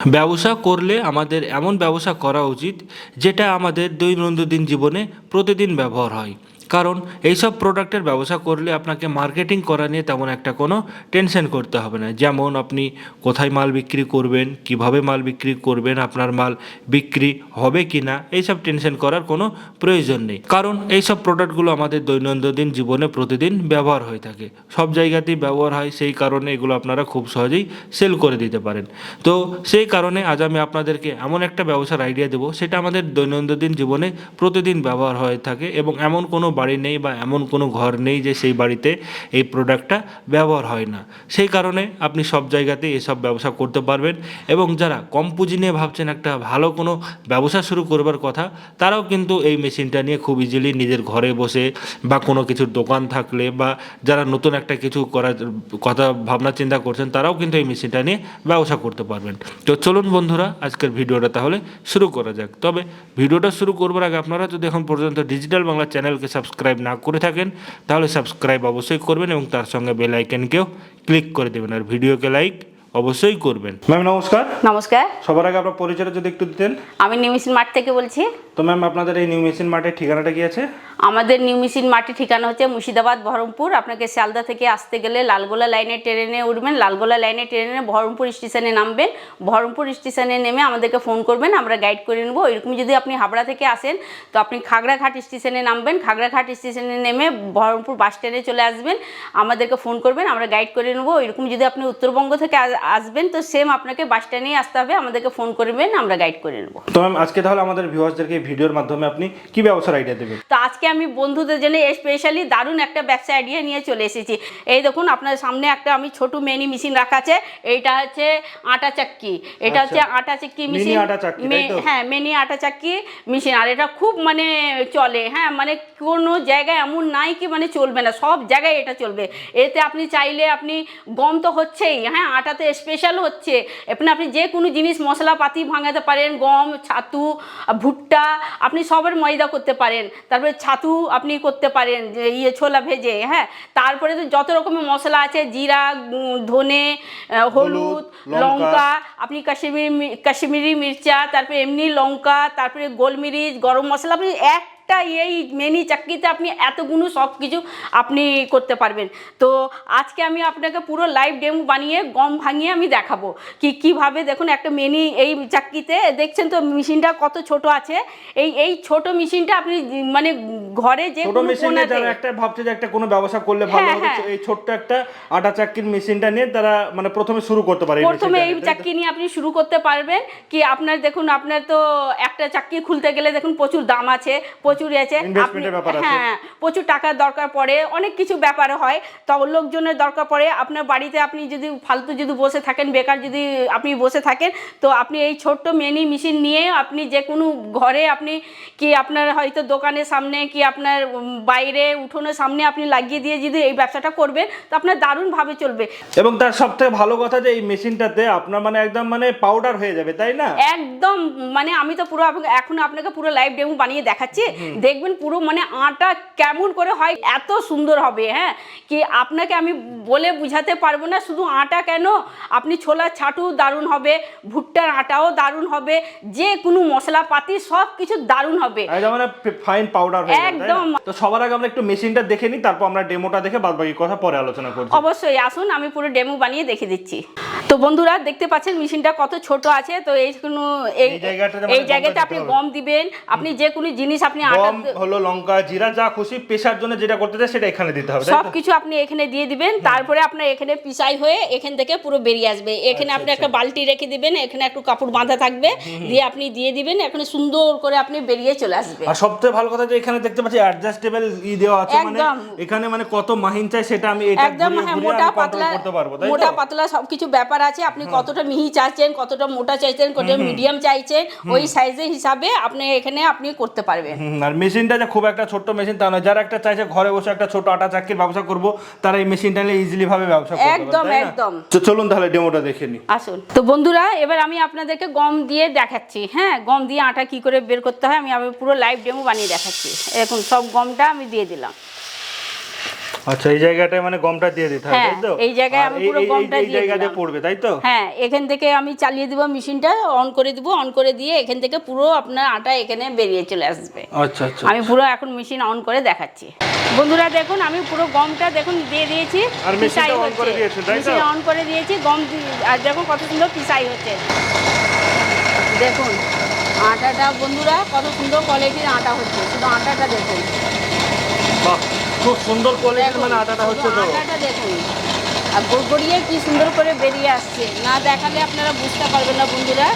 ব্যবসা করলে আমাদের এমন ব্যবসা করা উচিত যেটা আমাদের দৈনন্দিন জীবনে প্রতিদিন ব্যবহার হয়। কারণ এইসব প্রোডাক্টের ব্যবসা করলে আপনাকে মার্কেটিং করা নিয়ে তেমন একটা কোনো টেনশন করতে হবে না। যেমন আপনি কোথায় মাল বিক্রি করবেন, কিভাবে মাল বিক্রি করবেন, আপনার মাল বিক্রি হবে কি না, এইসব টেনশন করার কোনো প্রয়োজন নেই। কারণ এইসব প্রোডাক্টগুলো আমাদের দৈনন্দিন জীবনে প্রতিদিন ব্যবহার হয়ে থাকে, সব জায়গাতেই ব্যবহার হয়, সেই কারণে এগুলো আপনারা খুব সহজেই সেল করে দিতে পারেন। তো সেই কারণে আজ আমি আপনাদেরকে এমন একটা ব্যবসার আইডিয়া দেবো, সেটা আমাদের দৈনন্দিন জীবনে প্রতিদিন ব্যবহার হয়ে থাকে এবং এমন কোনো বাড়ি নেই বা এমন কোনো ঘর নেই যে সেই বাড়িতে এই প্রোডাক্টটা ব্যবহার হয় না। সেই কারণে আপনি সব জায়গাতেই এসব ব্যবসা করতে পারবেন। এবং যারা কম পুঁজি নিয়ে ভাবছেন একটা ভালো কোনো ব্যবসা শুরু করবার কথা, তারাও কিন্তু এই মেশিনটা নিয়ে খুব ইজিলি নিজের ঘরে বসে বা কোনো কিছুর দোকান থাকলে বা যারা নতুন একটা কিছু করার কথা ভাবনা চিন্তা করছেন, তারাও কিন্তু এই মেশিনটা নিয়ে ব্যবসা করতে পারবেন। তো চলুন বন্ধুরা, আজকের ভিডিওটা তাহলে শুরু করা যাক। তবে ভিডিওটা শুরু করবার আগে আপনারা যদি এখন পর্যন্ত ডিজিটাল বাংলা চ্যানেলকে সাবস্ক্রাইব না করে থাকেন, তাহলে সাবস্ক্রাইব অবশ্যই করবেন এবং তার সঙ্গে বেল আইকনকেও ক্লিক করে দেবেন, আর ভিডিওকে লাইক অবশ্যই করবেন। ম্যাম নমস্কার। নমস্কার। সবার আগে আপনার পরিচয়টা যদি একটু দিতেন। আমি নিউ মেশিন মার্ট থেকে বলছি। তো ম্যাম আপনাদের এই নিউ মেশিন মার্টের ঠিকানাটা কি আছে? আমাদের নিউ মেশিন মার্টের ঠিকানা হচ্ছে মুর্শিদাবাদ বহরমপুর। আপনাকে শিয়ালদা থেকে আসতে গেলে লালগোলা লাইনে ট্রেনে উঠবেন, লালগোলা লাইনে ট্রেনে বহরমপুর স্টেশনে নামবেন, বহরমপুর স্টেশনে নেমে আমাদেরকে ফোন করবেন, আমরা গাইড করে নেবো। এরকম যদি আপনি হাবড়া থেকে আসেন তো আপনি খাগড়াঘাট স্টেশনে নামবেন, খাগড়াঘাট স্টেশনে নেমে বহরমপুর বাস স্ট্যান্ডে চলে আসবেন, আমাদেরকে ফোন করবেন, আমরা গাইড করে নেবো। এরকম যদি আপনি উত্তরবঙ্গ থেকে আসবেন তো সেম আপনাকে বাস স্ট্যান্ডেই আসতে হবে, আমাদেরকে ফোন করবেন, আমরা গাইড করে নেবো। তো ম্যাম আজকে তাহলে আমাদের ভিউয়ার্সদেরকে এই ভিডিওর মাধ্যমে আপনি কি ব্যবসার আইডিয়া দেবেন? তো আজকে আমি বন্ধুদের জন্য স্পেশালি দারুণ একটা ব্যবসা আইডিয়া নিয়ে চলে এসেছি। এই দেখুন আপনার সামনে একটা আমি ছোট মিনি মেশিন রাখা আছে। এইটা হচ্ছে আটা চাক্কি, এটা হচ্ছে আটা চাক্কি মেশিন। হ্যাঁ, মিনি আটা চাক্কি মেশিন। আর এটা খুব মানে চলে, হ্যাঁ, মানে কোনো জায়গায় এমন নাই কি মানে চলবে না, সব জায়গায় এটা চলবে। এতে আপনি চাইলে আপনি গম তো হচ্ছেই, হ্যাঁ, আটাতে স্পেশাল হচ্ছে, আপনি যে কোনো জিনিস মশলাপাতি ভাঙাতে পারেন, গম, ছাতু, ভুট্টা, আপনি সবের ময়দা করতে পারেন, তারপরে ছাতু আপনি করতে পারেন, যে ছোলা ভেজে, হ্যাঁ। তারপরে তো যত রকমের মশলা আছে, জিরা, ধনে, হলুদ, লঙ্কা, আপনি কাশ্মীরি মির্চা, তারপরে এমনি লঙ্কা, তারপরে গোলমরিচ, গরম মশলা, আপনি এই মিনি চাক্কিতে আপনি এতগুলো সব কিছু আপনি করতে পারবেন। তো আজকে আমি আপনাকে পুরো লাইভ ডেমো বানিয়ে গম ভাঙিয়ে আমি দেখাবো কিভাবে। দেখুন একটা মিনি এই চাক্কিতে দেখছেন তো মেশিনটা কত ছোট আছে। এই ছোট মেশিনটা আপনি মানে ঘরে যে ছোট মেশিনে যারা একটা ভাবছে যে একটা কোনো ব্যবসা করলে ভালো হবে, এই ছোট্ট একটা আটা চাক্কির মেশিনটা নিয়ে তারা মানে প্রথমে শুরু করতে পারে। প্রথমে এই চাক্কি নিয়ে আপনি শুরু করতে পারবেন। কি আপনার দেখুন, আপনার তো একটা চাক্কি খুলতে গেলে দেখুন প্রচুর দাম আছে, প্রচুর আছে, হ্যাঁ, প্রচুর টাকার দরকার পড়ে, অনেক কিছু ব্যাপারে হয়, তো লোকজনের দরকার পড়ে। আপনার বাড়িতে আপনি যদি ফালতু যদি বসে থাকেন, বেকার যদি আপনি বসে থাকেন, তো আপনি এই ছোট্ট মিনি মেশিন নিয়ে আপনি যে কোনো ঘরে আপনি কি আপনার হয়তো দোকানের সামনে কি আপনার বাইরে উঠোনের সামনে আপনি লাগিয়ে দিয়ে যদি এই ব্যবসাটা করবেন তো আপনার দারুণভাবে চলবে। এবং তার সবথেকে ভালো কথা যে এই মেশিনটাতে আপনার মানে একদম মানে পাউডার হয়ে যাবে, তাই না? একদম, মানে আমি তো পুরো এখন আপনাকে পুরো লাইভ ডেমো বানিয়ে দেখাচ্ছি, দেখবেন পুরো মানে আটা কেমন করে হয়, এত সুন্দর হবে, হ্যাঁ, কি আপনাকে আমি বলে বুঝাতে পারবো না। শুধু আটা কেন, আপনি ছোলার ছাটু দারুণ হবে, ভুট্টার আটাও দারুণ হবে, যে কোনো মশলাপাতি সব কিছু দারুণ হবে, মানে ফাইন পাউডার হয়ে যাবে একদম। তো সবার আগে আমরা একটু মেশিনটা দেখে নিই, তারপর আমরা ডেমোটা দেখে বাদবাকি কথা পরে আলোচনা করব। অবশ্যই আসুন, আমি পুরো ডেমো বানিয়ে দেখিয়ে দিচ্ছি। তো বন্ধুরা দেখতে পাচ্ছেন মেশিনটা কত ছোট আছে। তো এই জায়গাতে আপনি গম দিবেন, আপনি যে কোনো জিনিস আপনি আটা হলো লঙ্কা, জিরা, যা খুশি পেশার জন্য যেটা করতে চাই সেটা এখানে দিতে হবে, সব কিছু আপনি এখানে দিয়ে দিবেন। তারপরে আপনার এখানে পিসাই হয়ে এখান থেকে পুরো বেরিয়ে আসবে। এখানে আপনি একটা বালতি রেখে দিবেন, এখানে একটু কাপড় বাঁধা থাকবে, দিয়ে আপনি দিয়ে দিবেন, এখানে সুন্দর করে আপনি বেরিয়ে চলে আসবে। আর সবথেকে ভালো কথা যে এখানে দেখতে পাচ্ছি অ্যাডজাস্টেবল দেওয়া আছে, মানে এখানে মানে কত মাহিন চাই সেটা আমি এটা একদম, হ্যাঁ, মোটা পাতলা করতে পারবো, তাই তো? মোটা পাতলা সবকিছু ব্যাপার আছে, আপনি কতটা মিহি চাইছেন, কতটা মোটা চাইছেন, কতটা মিডিয়াম চাইছেন, ওই সাইজের হিসাবে আপনি এখানে আপনি করতে পারবেন। আর মেশিনটা যে খুব একটা ছোট্ট মেশিন তা নয়, যারা একটা চাইছে ঘরে বসে একটা ছোট আটা চাক্কির ব্যবসা করব, তারা এই মেশিনটা নিয়ে ইজিলি ভাবে ব্যবসা করতে পারবে, একদম একদম। তো চলুন তাহলে ডেমোটা দেখে নিই। আসুন। তো বন্ধুরা এবার আমি আপনাদেরকে গম দিয়ে দেখাচ্ছি, হ্যাঁ, গম দিয়ে আটা কি করে বের করতে হয় আমি পুরো লাইভ ডেমো বানিয়ে দেখাচ্ছি। এখন সব গমটা আমি দিয়ে দিলাম। আচ্ছা, এই জায়গাটায় মানে গমটা দিয়ে দিতে হবে, হ্যাঁ, তাই তো? এই জায়গায় আর আমি পুরো গমটা এই দিয়ে জায়গাতে দিলাম। পড়বে, তাই তো? হ্যাঁ, এখান থেকে আমি চালিয়ে দিব মেশিনটা, অন করে দিব, অন করে দিয়ে এখান থেকে পুরো আপনার আটা এখানে বেরিয়ে চলে আসবে। আচ্ছা আচ্ছা। আমি পুরো এখন মেশিন অন করে দেখাচ্ছি। বন্ধুরা দেখুন, আমি পুরো গমটা দেখুন দিয়ে দিয়েছি, আর মেশিনটা পিসাই অন করে হচ্ছে। দিয়েছেন, তাই তো? মেশিন অন করে দিয়েছি, আর দেখুন কত সুন্দর পিসাই হচ্ছে। দেখুন আটাটা বন্ধুরা কত সুন্দর কোয়ালিটির আটা হচ্ছে, শুধু আটাটা দেখুন। বাহ, খুব সুন্দর কোয়ালিটির দেখুন, মানে আটাটা শুধু হচ্ছে তো। আটাটা দেখুন, আর গড়গড়িয়ে কি সুন্দর করে বেরিয়ে আসছে, না দেখালে আপনারা বুঝতে পারবেন না বন্ধুরা।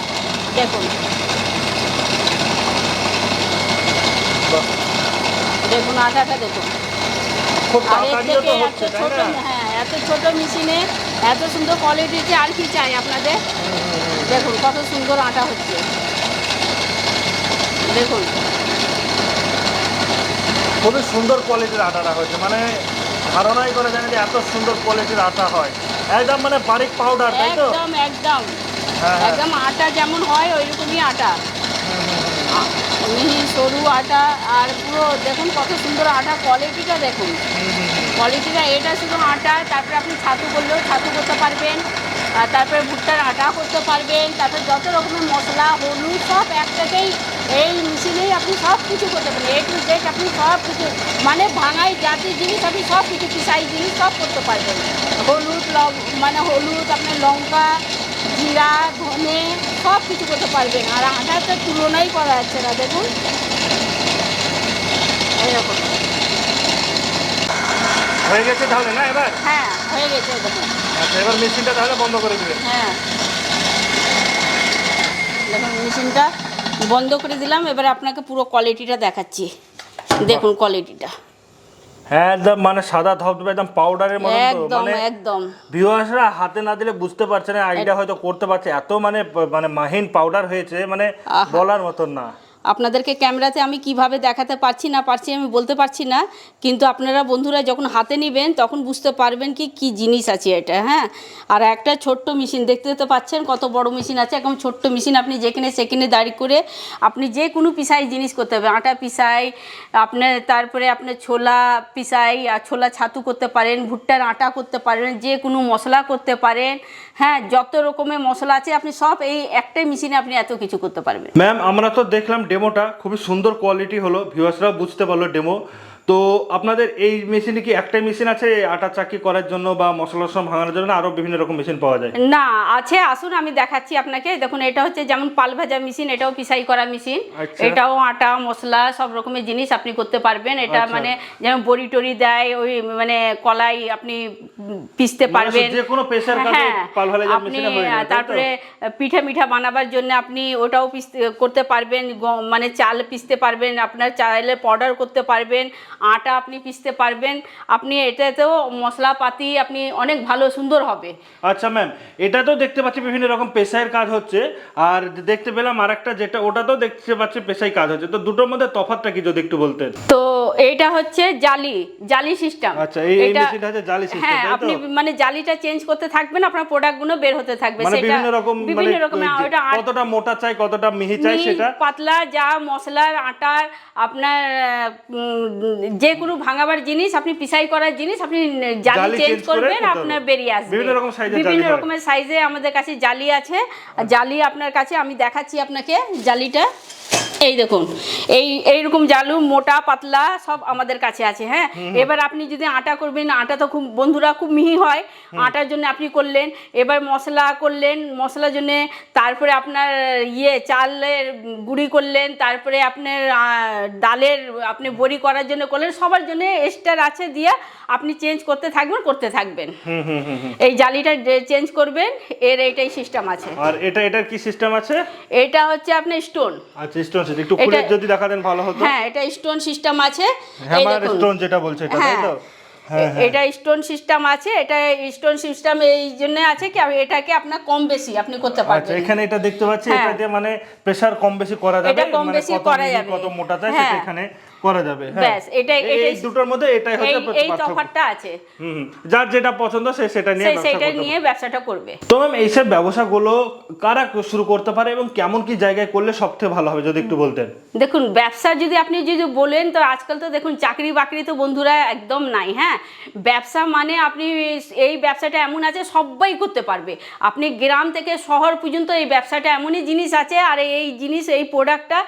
দেখুন বাহ, দেখুন আটাটা দেখুন। খুব আর এর তাড়াতাড়িও থেকে তো এত হচ্ছে, তাই ছোট, না? হ্যাঁ এত ছোট মেশিনে এত সুন্দর কোয়ালিটিতে আর কি চাই আপনাদের। দেখুন কত সুন্দর আটা হচ্ছে, দেখুন খুবই সুন্দর কোয়ালিটির আটাটা হয়েছে, মানে ধারণাই করা যায় না যে এত সুন্দর কোয়ালিটির আটা হয়। একদম মানে বারিক পাউডার, তাই তো? একদম একদম হ্যাঁ, হ্যাঁ। একদম আটা যেমন হয় ওই রকমই আটা, মিহি সরু আটা। আর পুরো দেখুন কত সুন্দর আটা, কোয়ালিটিটা দেখুন, কোয়ালিটিটা। এটা শুধু আটা, তারপরে আপনি ছাতু করলেও ছাতু করতে পারবেন, আর তারপরে ভুট্টার আটা করতে পারবেন, তারপরে যত রকমের মশলা হলুদ সব একটাতেই এই মেশিনেই আপনি সব কিছু করতে পারেন। A to Z আপনি সব কিছু, মানে ভাঙাই জাতীয় জিনিস আপনি সব কিছু, পিসাই জিনিস সব করতে পারবেন। হলুদ মানে হলুদ, আপনার লঙ্কা, জিরা, ধনে সব কিছু করতে পারবেন। আর আটার তো তুলনাই করা যাচ্ছে না, দেখুন এরকম। হয়ে গেছে তাহলে না এবার? হ্যাঁ হয়ে গেছে দেখুন। আচ্ছা, এবার মেশিনটা তাহলে বন্ধ করে দিবেন। হ্যাঁ দেখুন মেশিনটা বন্ধ করে দিলাম, এবার আপনাকে পুরো কোয়ালিটিটা দেখাচ্ছি। দেখুন কোয়ালিটিটা হ্যাঁ, একদম মানে সাদা ধবধবে একদম পাউডারের মতো। তো একদম মানে একদম ভিউয়ার্সরা হাতে না দিলে বুঝতে পারছে না, আইডিয়া হয়তো করতে পারছে, এত মানে মানে মাহিন পাউডার হয়েছে, মানে আহা। বলার মতন না। আপনাদেরকে ক্যামেরাতে আমি কিভাবে দেখাতে পারছি না পারছি আমি বলতে পারছি না, কিন্তু আপনারা বন্ধুরা যখন হাতে নেবেন তখন বুঝতে পারবেন কি কি জিনিস আছে এটা। হ্যাঁ, আর একটা ছোট্ট মেশিন দেখতে তো পাচ্ছেন কত বড় মেশিন আছে, একদম ছোট্ট মেশিন, আপনি যেখানে সেখানে দাঁড়িয়ে করে আপনি যে কোনো পিসাই জিনিস করতে হবে, আটা পিসাই আপনার, তারপরে আপনার ছোলা পিসাই, আর ছোলা ছাতু করতে পারেন, ভুট্টার আটা করতে পারেন, যে কোনো মশলা করতে পারেন। হ্যাঁ, যত রকমের মশলা আছে আপনি সব এই একটাই মেশিনে আপনি এত কিছু করতে পারবেন। ম্যাম, আমরা তো দেখলাম ডেমোটা খুবই সুন্দর কোয়ালিটি হলো, ভিউয়ার্সরাও বুঝতে পারলো ডেমো। তো আপনাদের এই মেশিনে কি একটাই মেশিন আছে আটা চাকি করার জন্য বা মশলা সব ভাঙানোর জন্য, আরো বিভিন্ন রকম মেশিন পাওয়া যায়? না আছে, আসুন আমি দেখাচ্ছি আপনাকে। দেখুন এটা হচ্ছে যেমন পাল ভাজা মেশিন, এটাও পিসাই করা মেশিন। আচ্ছা। এটাও আটা মশলা সব রকমের জিনিস আপনি করতে পারবেন। এটা আচ্ছা। মানে যেমন বড়ি টড়ি দেয়, ওই মানে কলাই আপনি পিসতে মানে পারবেন। যে কোনো প্রেসার কাজে হ্যাঁ, পাল ভাজা আপনি মেশিনে হয়ে যাবে, তাই তো? তারপরে পিঠা মিঠা বানাবার জন্য আপনি ওটাও করতে পারবেন, মানে চাল পিসতে পারবেন, আপনার চালের পাউডার করতে পারবেন, আটা আপনি পিসতে পারবেন। আপনি এটাতেও মশলাপাতি আপনি অনেক ভালো সুন্দর হবে। আচ্ছা ম্যাম, এটা তো দেখতে পাচ্ছি বিভিন্ন রকম পেশায়ের কাজ হচ্ছে, আর দেখতে পেলাম আরেকটা যেটা ওটাতেও দেখতে পাচ্ছি পেশাই কাজ হচ্ছে, তো দুটোর মধ্যে তফাৎটা কি যদি একটু বলতেন? তো এইটা হচ্ছে জালি সিস্টেম। আচ্ছা, এই মেশিনটা হচ্ছে জালি সিস্টেম, হ্যাঁ, তাই তো? আপনি মানে জালিটা চেঞ্জ করতে থাকবেন, আপনার প্রোডাক্টগুলো বের হতে থাকবে। মানে সেটা বিভিন্ন রকম, মানে বিভিন্ন রকমের, ওটা কতটা মোটা চাই কতটা মিহি চাই সেটা পাতলা, যা মশলার আটার আপনার যে কোনো ভাঙাবার জিনিস, আপনি পিসাই করার জিনিস আপনি জালি চেঞ্জ করবেন, আপনার বেরিয়ে আসবে। বিভিন্ন রকম সাইজের বিভিন্ন জালি রকমের সাইজে আমাদের কাছে জালি আছে। আর জালি আপনার কাছে আমি দেখাচ্ছি আপনাকে জালিটা। এই দেখুন, এইরকম জালু মোটা পাতলা সব আমাদের কাছে আছে। হ্যাঁ, এবার আপনি যদি আটা করবেন, আটা তো খুব বন্ধুরা খুব মিহি হয়, আটার জন্য আপনি করলেন। এবার মশলা করলেন, মশলার জন্যে তারপরে আপনার চালের গুঁড়ি করলেন, তারপরে আপনার ডালের আপনি বড়ি করার জন্য করলেন, সবার জন্য এক্সট্রা আছে দিয়ে আপনি চেঞ্জ করতে থাকবেন। এই জালিটা চেঞ্জ করবেন, এর এইটাই সিস্টেম আছে। আর এটার কি সিস্টেম আছে? এটা হচ্ছে আপনার স্টোন। আচ্ছা, স্টোন সিস্টেম একটু খুলে যদি দেখাতেন ভালো হতো। হ্যাঁ, এটা স্টোন সিস্টেম আছে। হ্যামার স্টোন যেটা বলছে এটা, তাই তো? এটা স্টোন সিস্টেম আছে। এটা স্টোন সিস্টেম এই জন্য আছে কি এটাকে আপনার কম বেশি আপনি করতে পারবেন। আচ্ছা, এখানে এটা দেখতে পাচ্ছি, এটাতে মানে প্রেসার কম বেশি করা যাবে, এটা কম মানে বেশি কত করা মিহি যাবে, কত মোটা চাই হ্যাঁ, সেটা এখানে করা যাবে। হ্যাঁ, ব্যাস এটাই এই দুটোর মধ্যে এটাই হচ্ছে এই তফাৎটা আছে। যার যেটা পছন্দ সে সেটা নিয়ে সেটা নিয়ে ব্যবসাটা করবে। তো ম্যাম এইসব ব্যবসাগুলো কারা শুরু করতে পারে এবং কেমন কি জায়গায় করলে সবথেকে ভালো হবে যদি একটু বলতেন? দেখুন, ব্যবসা যদি আপনি যদি বলেন তো আজকাল তো দেখুন চাকরি বাকরি তো বন্ধুরা একদম নাই। হ্যাঁ, ব্যবসা মানে আপনি এই ব্যবসাটা এমন আছে সবাই করতে পারবে। আপনি গ্রাম থেকে শহর পর্যন্ত এই ব্যবসাটা এমনই জিনিস আছে, আর এই জিনিস এই প্রোডাক্টটা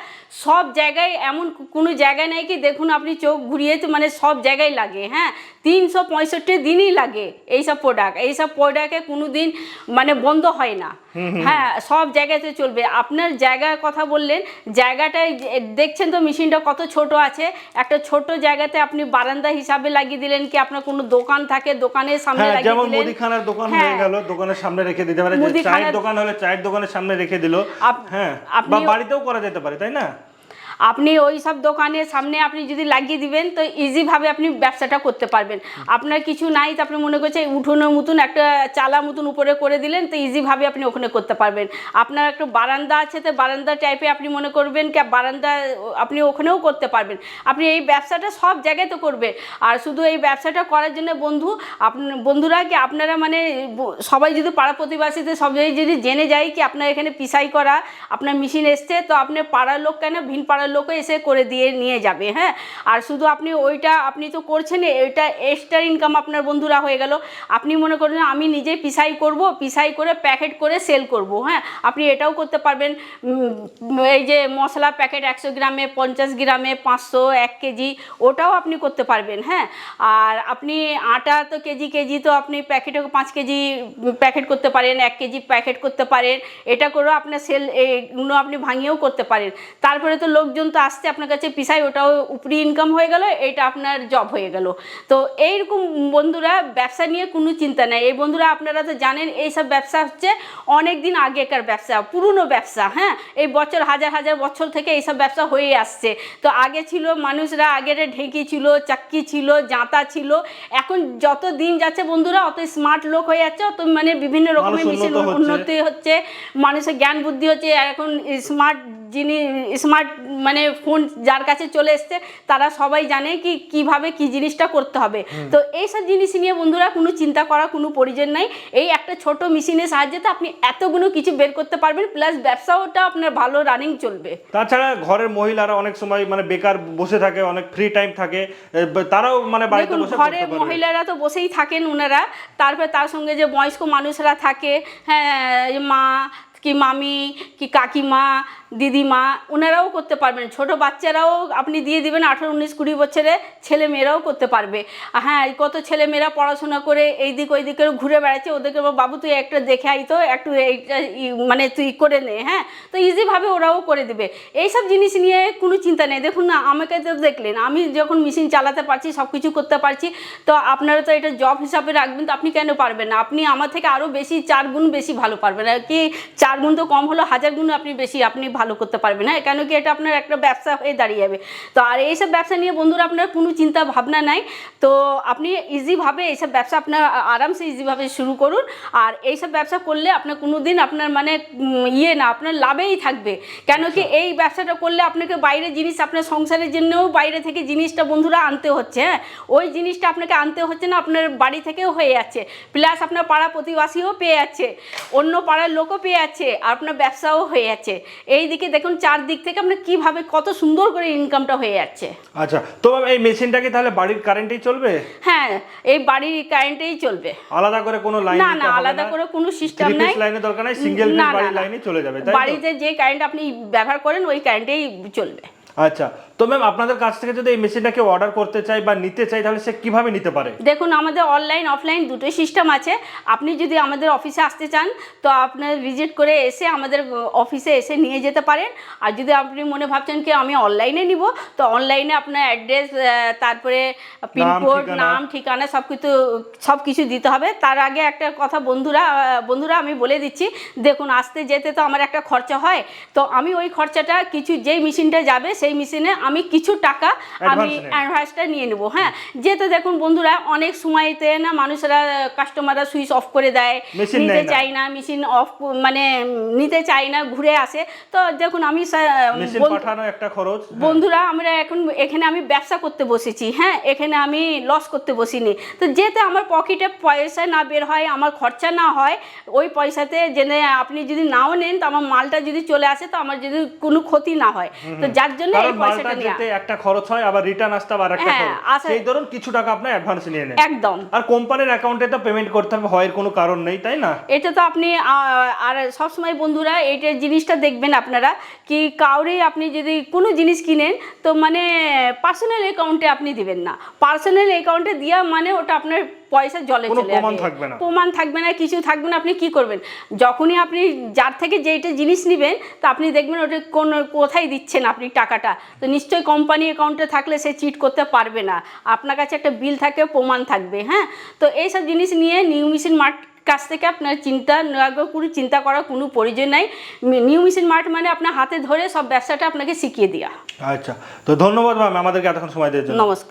সব জায়গায় এমন কোনো জায়গায় নেই কি দেখুন আপনি চোখ ঘুরিয়ে তো মানে সব জায়গায় লাগে। হ্যাঁ, 365 দিনই লাগে এইসব প্রোডাক্টে কোনো দিন মানে বন্ধ হয় না। হ্যাঁ, সব জায়গাতে চলবে। আপনার জায়গার কথা বললেন, জায়গাটায় দেখছেন তো মেশিনটা কত ছোট আছে। একটা ছোট জায়গাতে আপনি বারান্দা হিসাবে লাগিয়ে দিলেন, কি আপনার কোনো দোকান থাকে দোকানের সামনে লাগিয়ে দিলেন, যেমন মুদিখানার দোকান হয়ে গেল, দোকানের সামনে রেখে দিতে পারে। চায়ের দোকান হলে চায়ের দোকানের সামনে রেখে দিল। হ্যাঁ, বা বাড়িতেও করা যেতে পারে, তাই না? আপনি ওই সব দোকানের সামনে আপনি যদি লাগিয়ে দিবেন তো ইজিভাবে আপনি ব্যবসাটা করতে পারবেন। আপনার কিছু নাই তো আপনি মনে করছেন উঠোনের মতন একটা চালা মতন উপরে করে দিলেন তো ইজিভাবে আপনি ওখানে করতে পারবেন। আপনার একটা বারান্দা আছে তো বারান্দা টাইপে আপনি মনে করবেন কি বারান্দা আপনি ওখানেও করতে পারবেন। আপনি এই ব্যবসাটা সব জায়গায় তো করবেন। আর শুধু এই ব্যবসাটা করার জন্য বন্ধুরা কি আপনারা মানে সবাই যদি পাড়া প্রতিবেশীতে সবাই যদি জেনে যায় কি আপনার এখানে পিসাই করা আপনার মেশিন এসছে, তো আপনার পাড়ার লোক কেন ভিন পাড়ার লোকও এসে করে দিয়ে নিয়ে যাবে। হ্যাঁ, আর শুধু আপনি ওইটা আপনি তো করছেন, এটা এক্সট্রা ইনকাম আপনার বন্ধুরা হয়ে গেল। আপনি মনে করেন আমি নিজে পিসাই করব, পিসাই করে প্যাকেট করে সেল করব। হ্যাঁ, আপনি এটাও করতে পারবেন। এই যে মশলা প্যাকেট 100 গ্রামে 50 গ্রামে 500 1 কেজি ওটাও আপনি করতে পারবেন। হ্যাঁ, আর আপনি আটা তো কেজি তো আপনি প্যাকেটে 5 কেজি প্যাকেট করতে পারেন, 1 কেজি প্যাকেট করতে পারেন। এটা করেও আপনার সেল এগুলো আপনি ভাঙিয়েও করতে পারেন। তারপরে তো লোকজন তো আসছে আপনার কাছে পিসাই, ওটাও উপরি ইনকাম হয়ে গেল, এটা আপনার জব হয়ে গেল। তো এইরকম বন্ধুরা ব্যবসা নিয়ে কোনো চিন্তা নেই। এই বন্ধুরা আপনারা তো জানেন এইসব ব্যবসা হচ্ছে অনেক দিন আগেকার ব্যবসা, পুরনো ব্যবসা। হ্যাঁ, এই হাজার বছর থেকে এইসব ব্যবসা হয়ে আসছে। তো আগে ছিল মানুষরা, আগের ঢেঁকি ছিল, চাক্কি ছিল, জাঁতা ছিল। এখন যত দিন যাচ্ছে বন্ধুরা অত স্মার্ট লোক হয়ে যাচ্ছে, অত মানে বিভিন্ন রকমের মেশিন উন্নতি হচ্ছে, মানুষের জ্ঞান বুদ্ধি হচ্ছে। এখন স্মার্ট মানে ফোন যার কাছে চলে এসছে তারা সবাই জানে কি কিভাবে কি জিনিসটা করতে হবে। তো এইসব জিনিস নিয়ে বন্ধুরা কোনো চিন্তা করার কোনো প্রয়োজন নাই। এই একটা ছোট মেশিনের সাহায্যে তো আপনি এতগুলো কিছু বের করতে পারবেন, প্লাস ব্যবসাটা আপনার ভালো রানিং চলবে। তাছাড়া ঘরের মহিলারা অনেক সময় মানে বেকার বসে থাকে, অনেক ফ্রি টাইম থাকে, তারাও মানে বাড়িতে বসে ঘরের মহিলারা তো বসেই থাকেন ওনারা, তারপরে তার সঙ্গে যে বয়স্ক মানুষরা থাকে, হ্যাঁ, মা কি মামি কি কাকিমা দিদিমা ওনারাও করতে পারবেন। ছোট বাচ্চারাও আপনি দিয়ে দিবেন, 18 19 20 বছরের ছেলে মেয়েরাও করতে পারবে। হ্যাঁ, কত ছেলে মেয়েরা পড়াশোনা করে এই দিক ওই দিকে ঘুরে বেড়াচ্ছে, ওদেরকে বাবু তুই একটা দেখে আই তো একটু এইটা মানে তুই করে নে। হ্যাঁ, তো ইজিভাবে ওরাও করে দেবে। এইসব জিনিস নিয়ে কোনো চিন্তা নেই। দেখুন না, আমাকে তো দেখলেন আমি যখন মেশিন চালাতে পারছি, সব কিছু করতে পারছি, তো আপনারা তো এটা জব হিসাবে রাখবেন, তো আপনি কেন পারবেন না? আপনি আমার থেকে আরও বেশি 4 গুণ বেশি ভালো পারবেন। আর কি 4 গুণ তো কম হলো, 1000 গুণ আপনি বেশি আপনি ভালো করতে পারবেন। হ্যাঁ, কেন কি এটা আপনার একটা ব্যবসা হয়ে দাঁড়িয়ে যাবে। তো আর এইসব ব্যবসা নিয়ে বন্ধুরা আপনার কোনো চিন্তা ভাবনা নাই। তো আপনি ইজিভাবে এইসব ব্যবসা আপনার আরামসে ইজিভাবে শুরু করুন। আর এইসব ব্যবসা করলে আপনার কোনো দিন আপনার মানে না, আপনার লাভেই থাকবে। কেন কি এই ব্যবসাটা করলে আপনাকে বাইরে জিনিস আপনার সংসারের জন্যও বাইরে থেকে জিনিসটা বন্ধুরা আনতে হচ্ছে। হ্যাঁ, ওই জিনিসটা আপনাকে আনতে হচ্ছে না, আপনার বাড়ি থেকেও হয়ে যাচ্ছে, প্লাস আপনার পাড়া প্রতিবাসীও পেয়ে যাচ্ছে, অন্য পাড়ার লোকও পেয়ে যাচ্ছে, আপনার ব্যবসাও হয়ে যাচ্ছে। এই দিকে দেখুন চারদিক থেকে আপনার কিভাবে কত সুন্দর করে ইনকামটা হয়ে যাচ্ছে। আচ্ছা, তো এই মেশিনটা কি তাহলে বাড়ির কারেন্টেই চলবে? হ্যাঁ, এই বাড়ির কারেন্টেই চলবে, আলাদা করে কোনো লাইন না না, আলাদা করে কোনো সিস্টেম নাই, লাইনের দরকার নাই, সিঙ্গেল ফেজ বাড়ির লাইনে চলে যাবে। বাড়িতে যে কারেন্ট আপনি ব্যবহার করেন ওই কারেন্টেই চলবে। আচ্ছা, তো ম্যাম আপনাদের কাছ থেকে যদি এই মেশিনটাকে অর্ডার করতে চাই বা নিতে চাই তাহলে সে কিভাবে নিতে পারে? দেখুন, আমাদের অনলাইন অফলাইন দুটোই সিস্টেম আছে। আপনি যদি আমাদের অফিসে আসতে চান তো আপনার ভিজিট করে এসে আমাদের অফিসে এসে নিয়ে যেতে পারেন। আর যদি আপনি মনে ভাবছেন কি আমি অনলাইনে নিব, তো অনলাইনে আপনার অ্যাড্রেস, তারপরে পিনকোড, নাম ঠিকানা সব কিছু দিতে হবে। তার আগে একটা কথা বন্ধুরা আমি বলে দিচ্ছি, দেখুন আসতে যেতে তো আমার একটা খরচা হয়, তো আমি ওই খরচাটা যেই মেশিনটা যাবে সেই মেশিনে আমি আমি কিছু টাকা আমি অ্যাডভান্সটা নিয়ে নেবো। হ্যাঁ, যেহেতু দেখুন বন্ধুরা অনেক সময়তে না মানুষরা কাস্টমাররা সুইচ অফ করে দেয়, নিতে চাই না, মেশিন অফ মানে নিতে চাই না, ঘুরে আসে। তো দেখুন আমি একটা খরচ, বন্ধুরা আমরা এখন এখানে আমি ব্যবসা করতে বসেছি, হ্যাঁ, এখানে আমি লস করতে বসিনি। তো যেতে আমার পকেটে পয়সা না বের হয়, আমার খরচা না হয়, ওই পয়সাতে জেনে আপনি যদি নাও নেন তো আমার মালটা যদি চলে আসে তো আমার যদি কোনো ক্ষতি না হয়, তো যার জন্য এই পয়সাটা নিয়ে একটা খরচ হয়, আবার রিটার্ন আসতে আবার একটা খরচ, সেই ধরুন কিছু টাকা আপনি অ্যাডভান্স নিয়ে নেন একদম। আর কোম্পানির অ্যাকাউন্টে তো পেমেন্ট করতে হবে, হয় কোনো কারণ নেই, তাই না? এটা তো আপনি আর সবসময় বন্ধুরা এইটা জিনিসটা দেখবেন আপনারা কি কাউরে আপনি যদি কোনো জিনিস কিনেন তো মানে পার্সোনাল অ্যাকাউন্টে আপনি দিবেন না। পার্সোনাল অ্যাকাউন্টে দেওয়া মানে ওটা আপনার পয়সা জলে চলে যাবে, প্রমাণ থাকবে না, কিছু থাকবে না। আপনি কি করবেন, যখনই আপনি যার থেকে যেইটা জিনিস নেবেন তো আপনি দেখবেন ওটা কোথায় দিচ্ছেন আপনি টাকাটা, তো নিশ্চয়ই কোম্পানি অ্যাকাউন্টে থাকলে সে চিট করতে পারবে না, আপনার কাছে একটা বিল থাকে, প্রমাণ থাকবে। হ্যাঁ, তো এইসব জিনিস নিয়ে নিউ মেশিন মার্ট কাছ থেকে আপনার কোনো চিন্তা করার কোনো প্রয়োজন নাই। নিউ মেশিন মার্ট মানে আপনার হাতে ধরে সব ব্যবসাটা আপনাকে শিখিয়ে দেওয়া। আচ্ছা, তো ধন্যবাদ ম্যাম আমাদেরকে এতক্ষণ সময় দেওয়ার জন্য। নমস্কার।